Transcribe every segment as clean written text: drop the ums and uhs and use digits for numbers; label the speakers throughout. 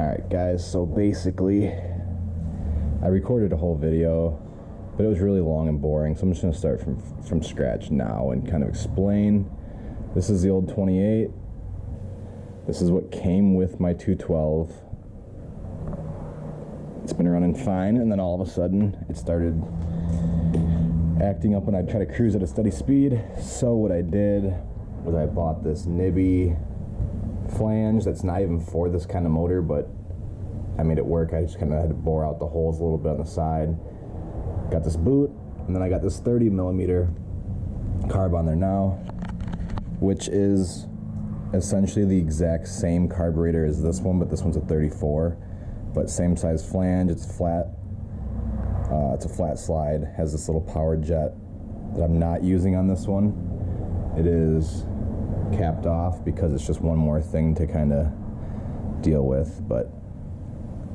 Speaker 1: Alright guys, so basically I recorded a whole video, but it was really long and boring, so I'm just going to start from scratch now and kind of explain. This is the old 28. This is what came with my 212. It's been running fine, and then all of a sudden it started acting up when I try to cruise at a steady speed. So what I did was I bought this nibby flange that's not even for this kind of motor, but I made it work. I just kind of had to bore out the holes a little bit on the side. Got this boot, and then I got this 30mm carb on there now, which is essentially the exact same carburetor as this one, but this one's a 34, but same size flange. It's flat. It's a flat slide, has this little power jet that I'm not using on this one. It is capped off because it's just one more thing to kind of deal with. But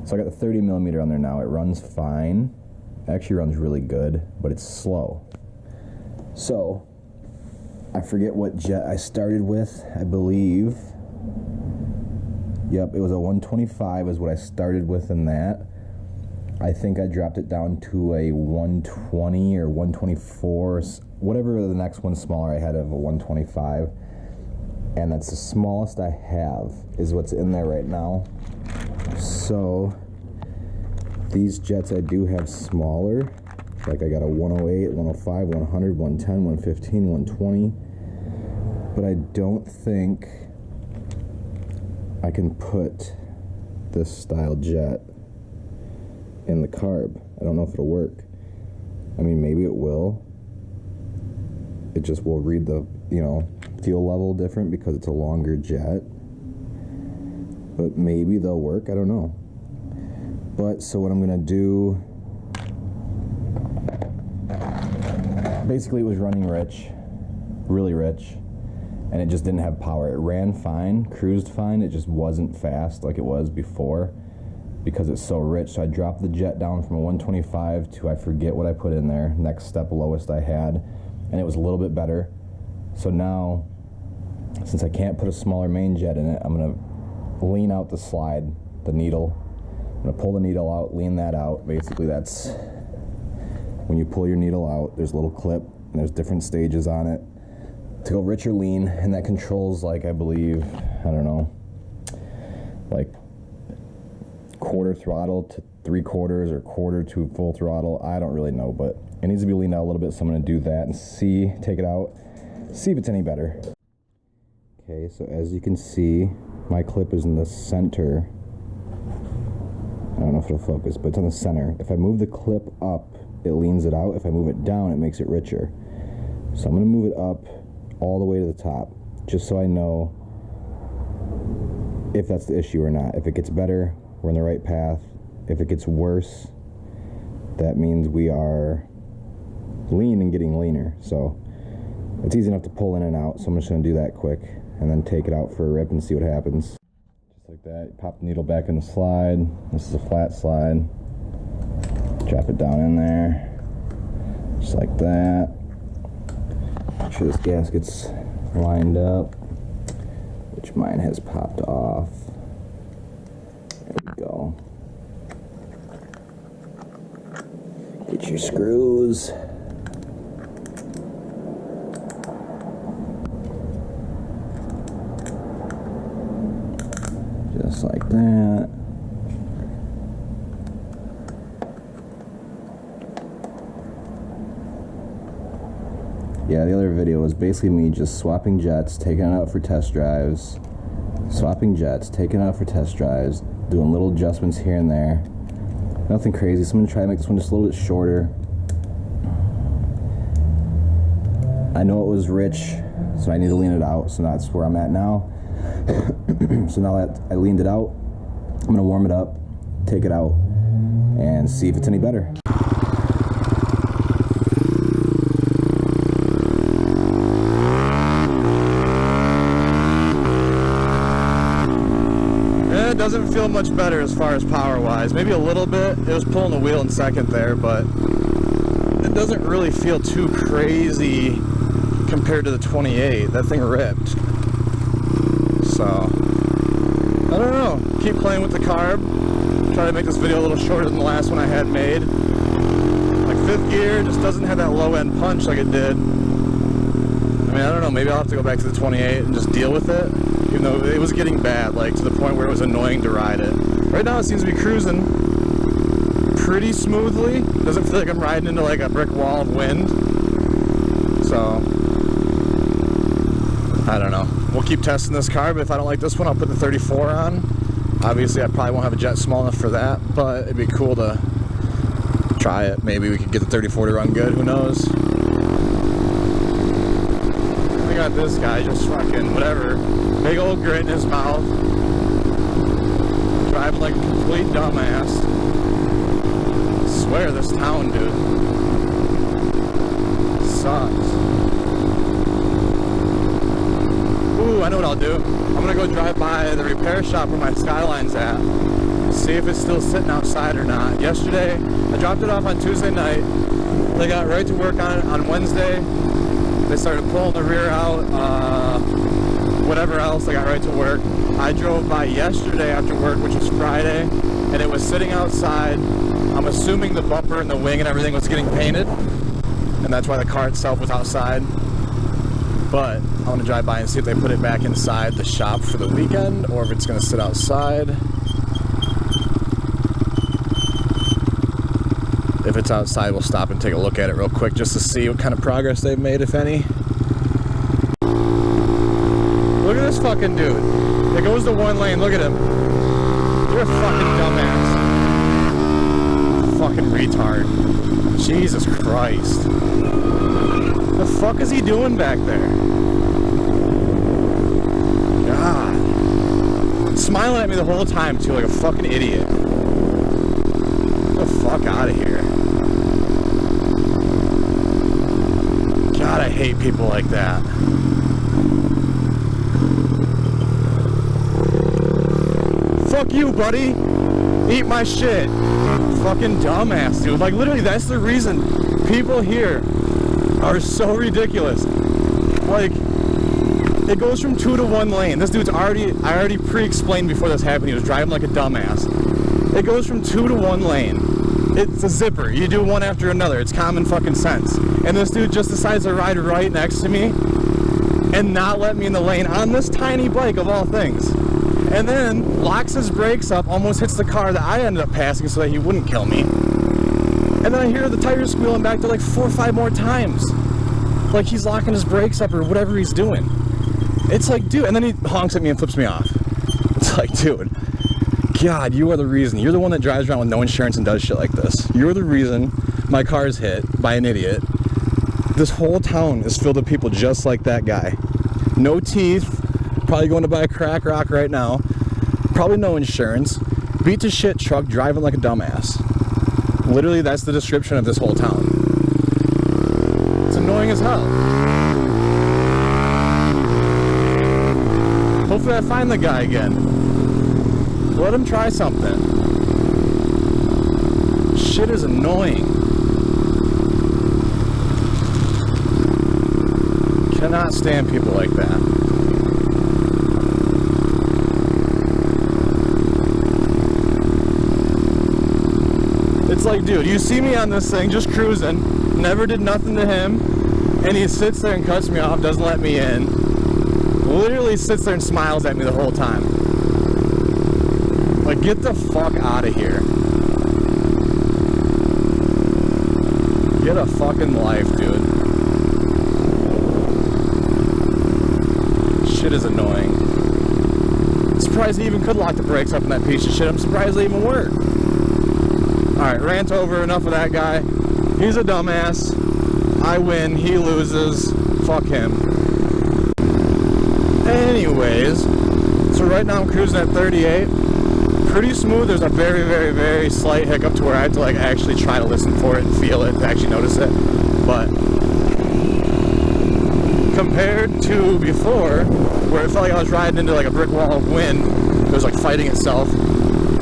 Speaker 1: so I got the 30mm on there now. It runs fine. It actually runs really good, but it's slow. So I forget what jet I started with. I believe, yep, it was a 125 is what I started with in that. I think I dropped it down to a 120 or 124, whatever the next one smaller I had of a 125. And that's the smallest I have, is what's in there right now. So these jets I do have smaller. Like I got a 108, 105, 100, 110, 115, 120. But I don't think I can put this style jet in the carb. I don't know if it'll work. I mean, maybe it will. It just will read the, fuel level different because it's a longer jet. But maybe they'll work. I don't know. But so what I'm gonna do, basically it was running rich, really rich, and it just didn't have power. It ran fine, cruised fine, it just wasn't fast like it was before because it's so rich. So I dropped the jet down from a 125 to, I forget what I put in there, next step lowest I had, and it was a little bit better. So now, since I can't put a smaller main jet in it, I'm gonna lean out the slide, the needle. I'm gonna pull the needle out, lean that out. Basically that's when you pull your needle out, there's a little clip and there's different stages on it to go rich or lean, and that controls, like, I believe, I don't know, like quarter throttle to 3/4 or quarter to full throttle. I don't really know, but it needs to be leaned out a little bit, so I'm gonna do that and take it out, see if it's any better. Okay, so as you can see, my clip is in the center. I don't know if it'll focus, but it's on the center. If I move the clip up, it leans it out. If I move it down, it makes it richer. So I'm going to move it up all the way to the top, just so I know if that's the issue or not. If it gets better, we're in the right path. If it gets worse, that means we are lean and getting leaner. So it's easy enough to pull in and out, so I'm just going to do that quick and then take it out for a rip and see what happens. Like that, you pop the needle back in the slide. This is a flat slide. Drop it down in there, just like that. Make sure this gasket's lined up, which mine has popped off. There we go. Get your screws. Just like that. Yeah, the other video was basically me just swapping jets, taking it out for test drives, swapping jets, taking it out for test drives, doing little adjustments here and there. Nothing crazy. So I'm going to try to make this one just a little bit shorter. I know it was rich, so I need to lean it out, so that's where I'm at now. So now that I leaned it out, I'm going to warm it up, take it out, and see if it's any better.
Speaker 2: It doesn't feel much better as far as power wise. Maybe a little bit. It was pulling the wheel in second there, but it doesn't really feel too crazy compared to the 28. That thing ripped. So, I don't know. keep playing with the carb. Try to make this video a little shorter than the last one I had made. Like 5th gear just doesn't have that low end punch like it did. I mean, I don't know, maybe I'll have to go back to the 28 and just deal with it. Even though it was getting bad, like to the point where it was annoying to ride it. Right now it seems to be cruising pretty smoothly. Doesn't feel like I'm riding into like a brick wall of wind. So, I don't know. We'll keep testing this car, but if I don't like this one, I'll put the 34 on. Obviously, I probably won't have a jet small enough for that, but it'd be cool to try it. Maybe we could get the 34 to run good, who knows? I got this guy just fucking whatever. Big old grit in his mouth. Driving like a complete dumbass. I swear this town, dude. Sucks. Ooh, I know what I'll do. I'm gonna go drive by the repair shop where my Skyline's at. See if it's still sitting outside or not. Yesterday, I dropped it off on Tuesday night. They got right to work on it on Wednesday. They started pulling the rear out, whatever else, they got right to work. I drove by yesterday after work, which was Friday, and it was sitting outside. I'm assuming the bumper and the wing and everything was getting painted, and that's why the car itself was outside. But I want to drive by and see if they put it back inside the shop for the weekend, or if it's going to sit outside. If it's outside, we'll stop and take a look at it real quick just to see what kind of progress they've made, if any. Look at this fucking dude. It goes to one lane. Look at him. You're a fucking dumbass. Fucking retard. Jesus Christ. The fuck is he doing back there? God. Smiling at me the whole time, too, like a fucking idiot. Get the fuck out of here. God, I hate people like that. Fuck you, buddy. Eat my shit. Fucking dumbass, dude. Like, literally, that's the reason people here are so ridiculous. Like, it goes from 2 to 1 lane. This dude's I already pre-explained before this happened, he was driving like a dumbass. It goes from 2 to 1 lane. It's a zipper. You do one after another. It's common fucking sense. And this dude just decides to ride right next to me and not let me in the lane on this tiny bike of all things. And then locks his brakes up, almost hits the car that I ended up passing so that he wouldn't kill me. And then I hear the tires squealing back to like 4 or 5 more times. Like he's locking his brakes up or whatever he's doing. It's like, dude, and then he honks at me and flips me off. It's like, dude, God, you are the reason. You're the one that drives around with no insurance and does shit like this. You're the reason my car is hit by an idiot. This whole town is filled with people just like that guy. No teeth, probably going to buy a crack rock right now. Probably no insurance. Beat to shit truck driving like a dumbass. Literally, that's the description of this whole town. It's annoying as hell. Hopefully I find the guy again. Let him try something. Shit is annoying. Cannot stand people like that. It's like, dude, you see me on this thing just cruising, never did nothing to him, and he sits there and cuts me off, doesn't let me in. Literally sits there and smiles at me the whole time. Like, get the fuck out of here. Get a fucking life, dude. Shit is annoying. I'm surprised he even could lock the brakes up in that piece of shit. I'm surprised they even work. Alright, rant over, enough of that guy. He's a dumbass. I win, he loses. Fuck him. Anyways, so right now I'm cruising at 38. Pretty smooth. There's a very, very, very slight hiccup to where I had to like actually try to listen for it and feel it to actually notice it. But compared to before, where it felt like I was riding into like a brick wall of wind, it was like fighting itself.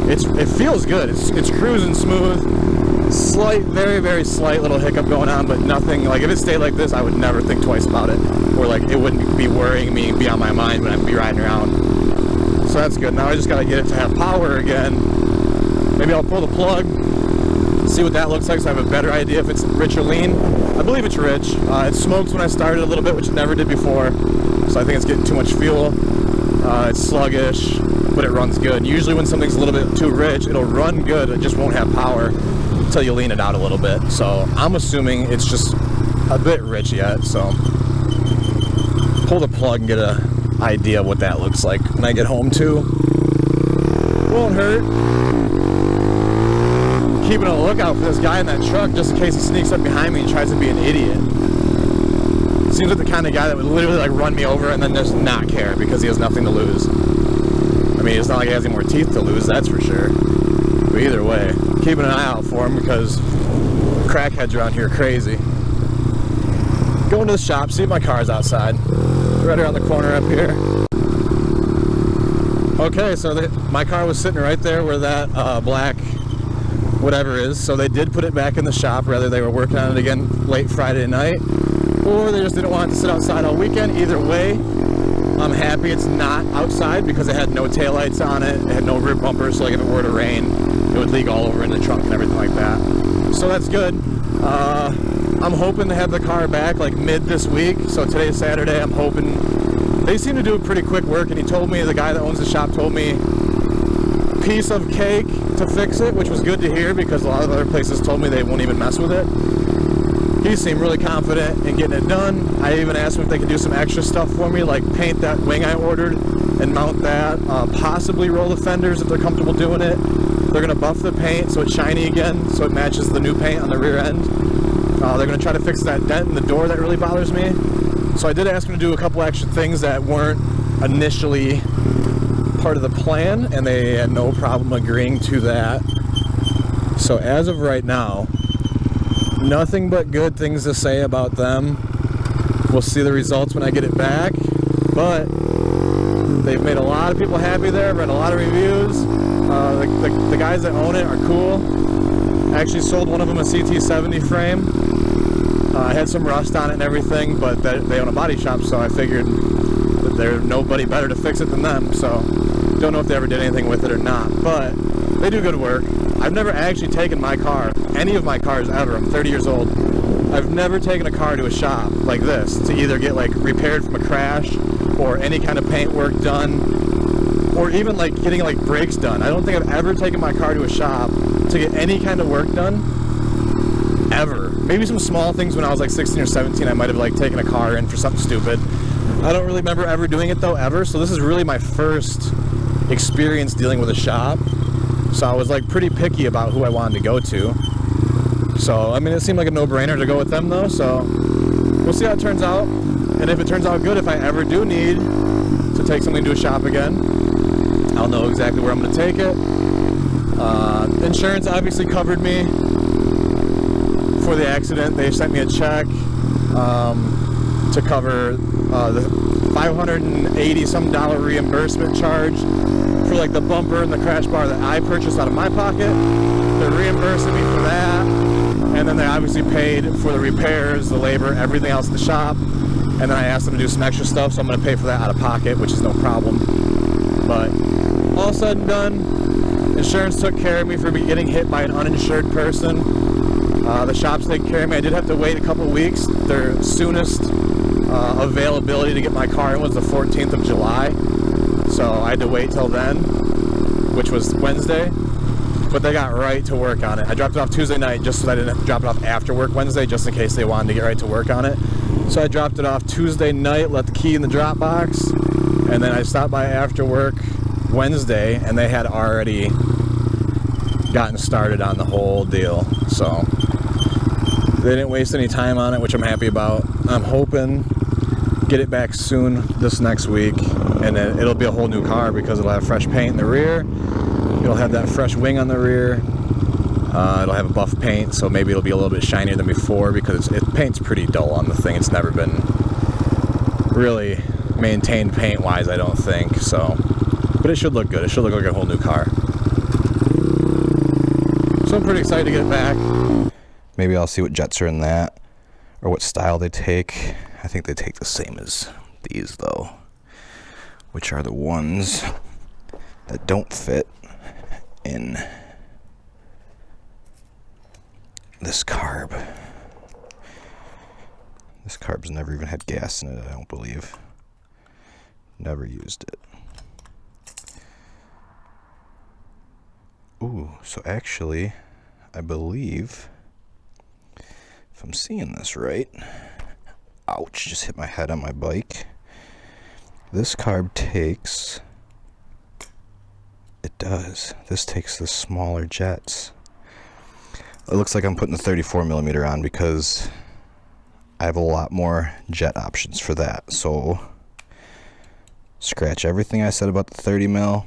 Speaker 2: It feels good. It's cruising smooth. Slight, very, very slight little hiccup going on, but nothing like if it stayed like this, I would never think twice about it, or like it wouldn't be worrying me, be on my mind when I'd be riding around. So that's good. Now I just gotta get it to have power again. Maybe I'll pull the plug, see what that looks like, so I have a better idea if it's rich or lean. I believe it's rich. It smokes when I started a little bit, which it never did before. So I think it's getting too much fuel. It's sluggish, but it runs good. Usually when something's a little bit too rich, it'll run good, it just won't have power until you lean it out a little bit. So I'm assuming it's just a bit rich yet, so pull the plug and get an idea of what that looks like when I get home too. Won't hurt. Keeping a lookout for this guy in that truck just in case he sneaks up behind me and tries to be an idiot. Seems like the kind of guy that would literally like run me over and then just not care because he has nothing to lose. I mean, it's not like he has any more teeth to lose, that's for sure. But either way, keeping an eye out for him because crackheads around here are crazy. Going to the shop, see if my car's outside. Right around the corner up here. Okay, so my car was sitting right there where that black whatever is, so they did put it back in the shop. Rather they were working on it again late Friday night, or they just didn't want it to sit outside all weekend. Either way, I'm happy it's not outside because it had no taillights on it, it had no rear bumpers, so like if it were to rain, it would leak all over in the trunk and everything like that. So that's good. I'm hoping to have the car back like mid this week, so today's Saturday. I'm hoping. They seem to do pretty quick work, and he told me, the guy that owns the shop told me, piece of cake to fix it, which was good to hear because a lot of other places told me they won't even mess with it. He seemed really confident in getting it done. I even asked him if they could do some extra stuff for me, like paint that wing I ordered and mount that, possibly roll the fenders if they're comfortable doing it. They're going to buff the paint so it's shiny again, so it matches the new paint on the rear end. They're going to try to fix that dent in the door that really bothers me. So I did ask him to do a couple extra things that weren't initially part of the plan, and they had no problem agreeing to that. So as of right now, nothing but good things to say about them. We'll see the results when I get it back, but they've made a lot of people happy there. I've read a lot of reviews. The guys that own it are cool. I actually sold one of them a CT70 frame. I had some rust on it and everything, but they own a body shop, so I figured that there's nobody better to fix it than them. So don't know if they ever did anything with it or not, but they do good work. I've never actually taken my car, any of my cars ever. I'm 30 years old. I've never taken a car to a shop like this to either get like repaired from a crash or any kind of paint work done, or even like getting like brakes done. I don't think I've ever taken my car to a shop to get any kind of work done, ever. Maybe some small things when I was like 16 or 17, I might have like taken a car in for something stupid. I don't really remember ever doing it though, ever. So this is really my first experience dealing with a shop. So I was like pretty picky about who I wanted to go to. So I mean, it seemed like a no-brainer to go with them though, so we'll see how it turns out. And if it turns out good, if I ever do need to take something to a shop again, I'll know exactly where I'm going to take it. Insurance obviously covered me for the accident. They sent me a check to cover the $580 some reimbursement charge for like the bumper and the crash bar that I purchased out of my pocket. They're reimbursing me for that, and then they obviously paid for the repairs, the labor, everything else in the shop. And then I asked them to do some extra stuff, so I'm going to pay for that out of pocket, which is no problem. But all said and done, insurance took care of me for getting hit by an uninsured person. The shop's taking care of me. I did have to wait a couple of weeks. Their soonest availability to get my car in was the 14th of July. So I had to wait till then, which was Wednesday. But they got right to work on it. I dropped it off Tuesday night just so that I didn't drop it off after work Wednesday, just in case they wanted to get right to work on it. So I dropped it off Tuesday night, left the key in the drop box, and then I stopped by after work Wednesday, and they had already gotten started on the whole deal. So they didn't waste any time on it, which I'm happy about. I'm hoping get it back soon this next week, and then it'll be a whole new car because it'll have fresh paint in the rear. It'll have that fresh wing on the rear. It'll have a buff paint, so maybe it'll be a little bit shinier than before because it paint's pretty dull on the thing. It's never been really maintained paint-wise, I don't think. So, but it should look good. It should look like a whole new car. So I'm pretty excited to get it back. Maybe I'll see what jets are in that, or what style they take. I think they take the same as these though, which are the ones
Speaker 1: that don't fit in this carb. This carb's never even had gas in it, I don't believe. Never used it. Ooh, so actually, I believe, if I'm seeing this right, ouch, just hit my head on my bike. This carb takes, it does, this takes the smaller jets. It looks like I'm putting the 34 millimeter on because I have a lot more jet options for that. So, scratch everything I said about the 30 mil.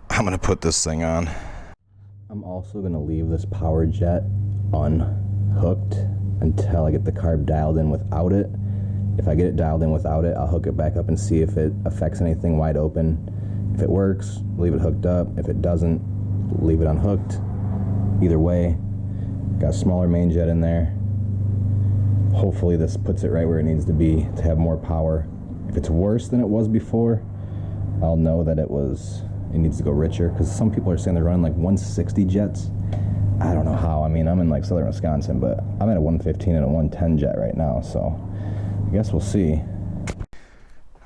Speaker 1: I'm gonna put this thing on. I'm also gonna leave this power jet unhooked until I get the carb dialed in without it. If I get it dialed in without it, I'll hook it back up and see if it affects anything wide open. If it works, leave it hooked up. If it doesn't, leave it unhooked. Either way, got a smaller main jet in there. Hopefully this puts it right where it needs to be to have more power. If it's worse than it was before, I'll know that it needs to go richer, because some people are saying they're running like 160 jets. I don't know how. I mean, I'm in like southern Wisconsin, but I'm at a 115 and a 110 jet right now, so I guess we'll see.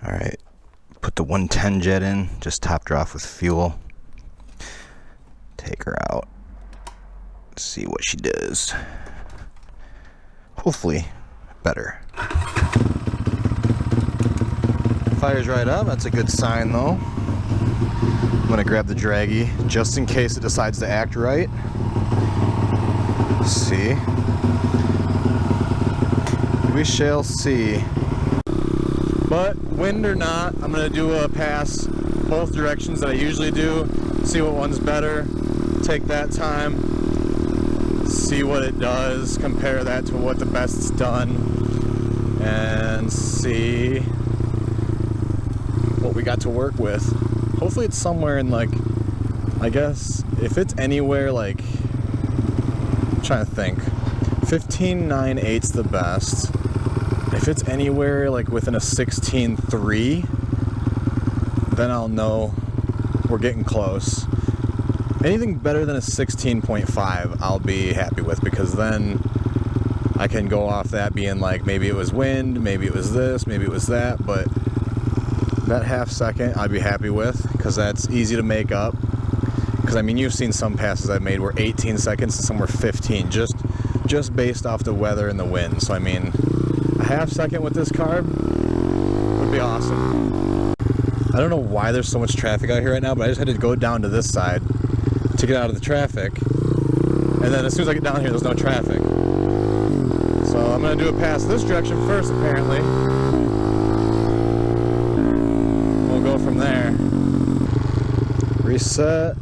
Speaker 1: All right, put the 110 jet in, just topped her off with fuel. Take her out. See what she does. Hopefully better. Fires right up. That's a good sign though. I'm gonna grab the draggy just in case it decides to act right. Let's see. We shall see. But wind or not, I'm gonna do a pass both directions that I usually do. See what one's better. Take that time. See what it does. Compare that to what the best's done. And see what we got to work with. Hopefully it's somewhere in like, I guess, if it's anywhere like, I'm trying to think, 15.9/8's the best. If it's anywhere like within a 16.3, then I'll know we're getting close. Anything better than a 16.5 I'll be happy with, because then I can go off that being like, maybe it was wind, maybe it was this, maybe it was that, but that half second I'd be happy with, because that's easy to make up. Because I mean, you've seen some passes I've made were 18 seconds and some were 15, just based off the weather and the wind. So I mean, a half second with this carb would be awesome. I don't know why there's so much traffic out here right now, but I just had to go down to this side to get out of the traffic, and then as soon as I get down here there's no traffic. So I'm gonna do a pass this direction first apparently. We'll go from there. Reset.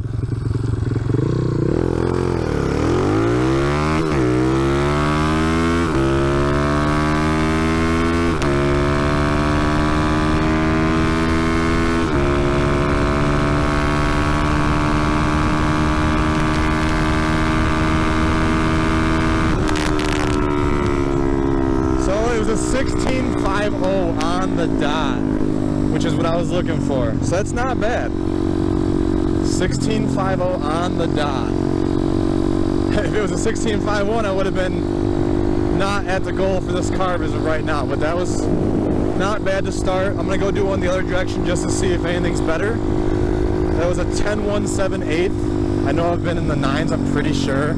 Speaker 1: A 16.50 on the dot, which is what I was looking for. So that's not bad. 16.50 on the dot. If it was a 16.51, I would have been not at the goal for this carb as of right now. But that was not bad to start. I'm gonna go do one the other direction just to see if anything's better. That was a 10.178. I know I've been in the 9s, I'm pretty sure,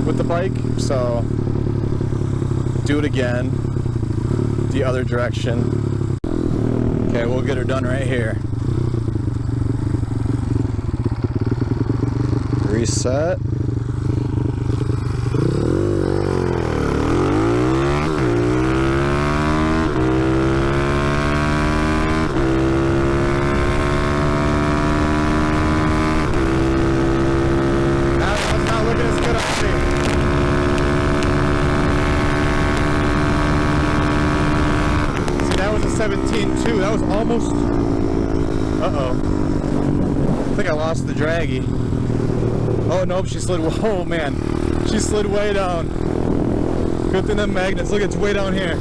Speaker 1: with the bike. So do it again, the other direction. Okay, we'll get her done right here. Reset. That's not looking as good on me. That was a 17.2. That was almost... Uh-oh. I think I lost the draggy. Oh, nope, she slid... Whoa, man. She slid way down. Good thing them magnets. Look, it's way down here.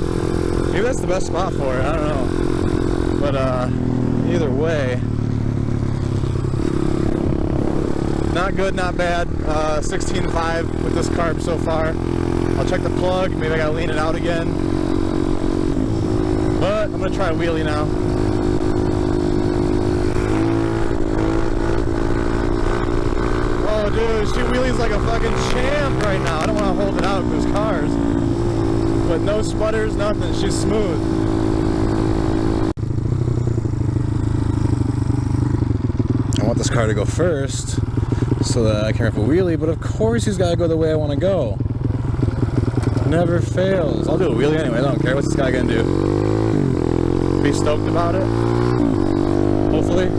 Speaker 1: Maybe that's the best spot for it. I don't know. But, either way,
Speaker 2: not good, not bad. 16.5 with this carb so far. I'll check the plug, maybe I gotta lean it out again. But I'm gonna try a wheelie now. Oh dude, she wheelies like a fucking champ right now. I don't wanna hold it out because there's cars. But no sputters, nothing, she's smooth. I want this car to go first so that I can rip a wheelie, but of course he's gotta go the way I wanna go. Never fails. I'll do a wheelie anyway, I don't care. What's this guy gonna do? Be stoked about it? Hopefully.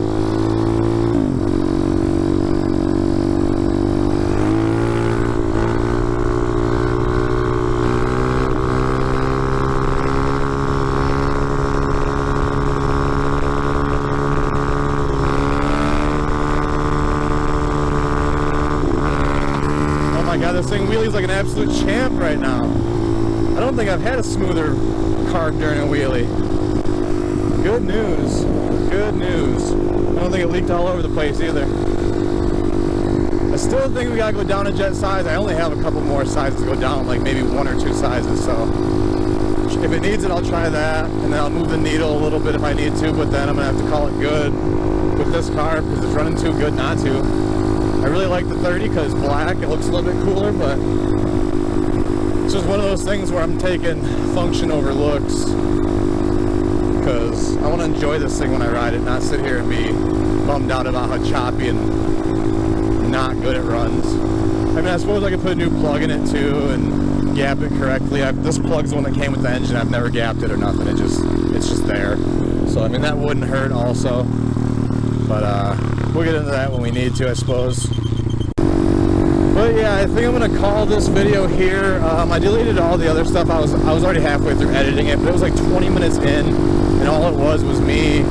Speaker 2: This thing wheelies like an absolute champ right now. I don't think I've had a smoother carb during a wheelie. Good news. Good news. I don't think it leaked all over the place either. I still think we gotta go down a jet size. I only have a couple more sizes to go down, like maybe 1 or 2 sizes, so if it needs it, I'll try that, and then I'll move the needle a little bit if I need to, but then I'm gonna have to call it good with this carb because it's running too good not to. I really like the 30 because it's black, it looks a little bit cooler, but it's just one of those things where I'm taking function over looks because I want to enjoy this thing when I ride it, not sit here and be bummed out about how choppy and not good it runs. I mean, I suppose I could put a new plug in it too and gap it correctly. This plug's the one that came with the engine. I've never gapped it or nothing. It's just there. So I mean, that wouldn't hurt also, but we'll get into that when we need to, I suppose. But yeah, I think I'm gonna call this video here. I deleted all the other stuff. I was already halfway through editing it, but it was like 20 minutes in, and all it was me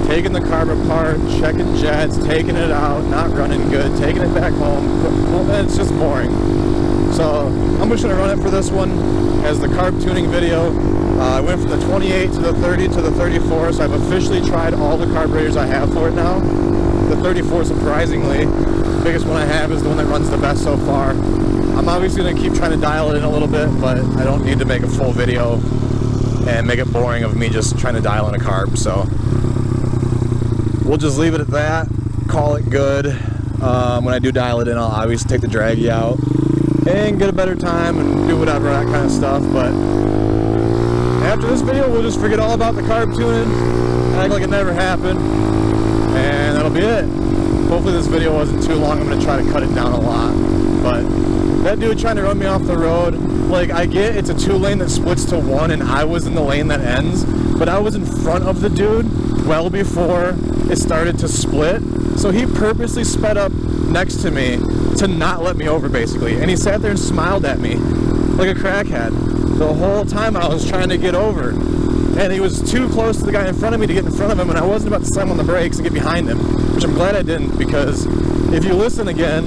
Speaker 2: taking the carb apart, checking jets, taking it out, not running good, taking it back home. It's just boring. So I'm just gonna run it for this one as the carb tuning video. I went from the 28 to the 30 to the 34, so I've officially tried all the carburetors I have for it now. The 34, surprisingly, the biggest one I have is the one that runs the best so far. I'm obviously going to keep trying to dial it in a little bit, but I don't need to make a full video and make it boring of me just trying to dial in a carb, so we'll just leave it at that, call it good. When I do dial it in, I'll obviously take the draggy out and get a better time and do whatever, that kind of stuff, but after this video, we'll just forget all about the carb tuning, act like it never happened, and that'll be it. Hopefully this video wasn't too long. I'm going to try to cut it down a lot, but that dude trying to run me off the road, like, I get it's a 2-lane that splits to 1 and I was in the lane that ends, but I was in front of the dude well before it started to split, so he purposely sped up next to me to not let me over, basically, and he sat there and smiled at me like a crackhead the whole time I was trying to get over, and he was too close to the guy in front of me to get in front of him, and I wasn't about to slam on the brakes and get behind him, which I'm glad I didn't, because if you listen again,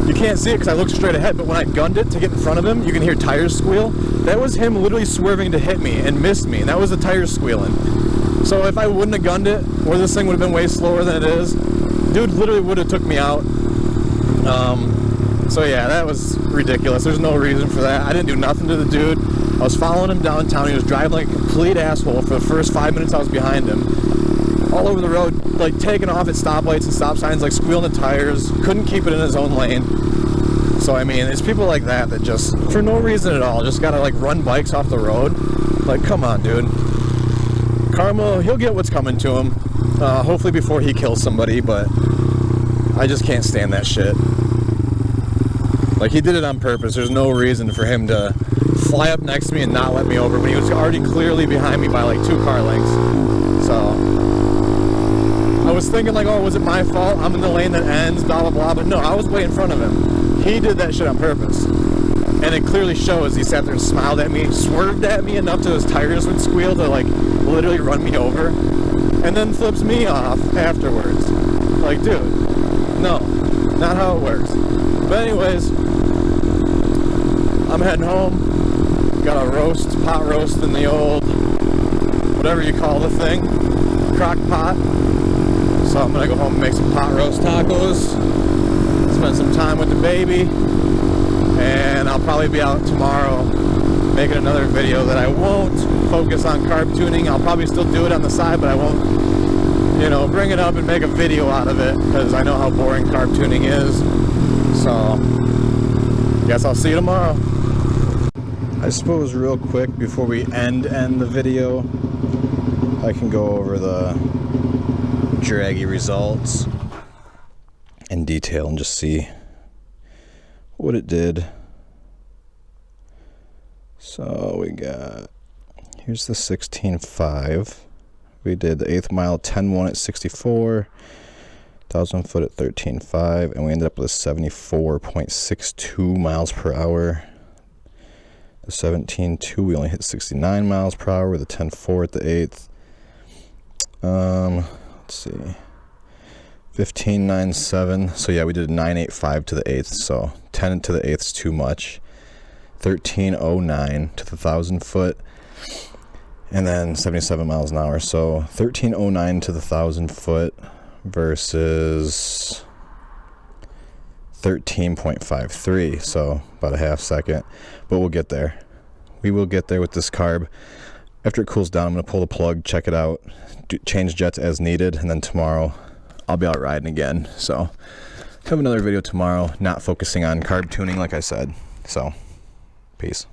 Speaker 2: you can't see it because I looked straight ahead, but when I gunned it to get in front of him, you can hear tires squeal. That was him literally swerving to hit me and missed me, and that was the tires squealing. So if I wouldn't have gunned it, or this thing would have been way slower than it is, dude literally would have took me out. So yeah, that was ridiculous. There's no reason for that. I didn't do nothing to the dude. I was following him downtown. He was driving like a complete asshole for the first 5 minutes I was behind him. All over the road, like taking off at stoplights and stop signs, like squealing the tires. Couldn't keep it in his own lane. So I mean, it's people like that that just, for no reason at all, just gotta like run bikes off the road. Like, come on, dude. Karma, he'll get what's coming to him. Hopefully before he kills somebody, but I just can't stand that shit. Like, he did it on purpose. There's no reason for him to fly up next to me and not let me over when he was already clearly behind me by like 2 car lengths. So I was thinking like, oh, was it my fault? I'm in the lane that ends, blah, blah, blah. But no, I was way in front of him. He did that shit on purpose. And it clearly shows. He sat there and smiled at me, swerved at me enough to his tires would squeal to like literally run me over, and then flips me off afterwards. Like, dude, no, not how it works. But anyways, I'm heading home. Got a pot roast in the old, whatever you call the thing, crock pot. So I'm gonna go home and make some pot roast tacos. spend some time with the baby, and I'll probably be out tomorrow making another video that I won't focus on carb tuning. I'll probably still do it on the side, but I won't, you know, bring it up and make a video out of it, because I know how boring carb tuning is. So, guess I'll see you tomorrow. I suppose real quick before we end the video, I can go over the draggy results in detail and just see what it did. So we got, here's the 16.5. We did the 8th mile 10.1 at 64, 1,000 foot at 13.5, and we ended up with a 74.62 miles per hour. The 17.2, we only hit 69 miles per hour with a 10.4 at the 8th. Let's see, 15.97. So yeah, we did a 9.85 to the 8th. So 10 to the 8th is too much. 13.09 to the 1,000 foot, and then 77 miles an hour. So 13.09 to the 1,000 foot versus 13.53. So about a half second, but we'll get there. We will get there with this carb. After it cools down, I'm going to pull the plug, check it out, change jets as needed, and then tomorrow I'll be out riding again. So have another video tomorrow, not focusing on carb tuning like I said. So peace.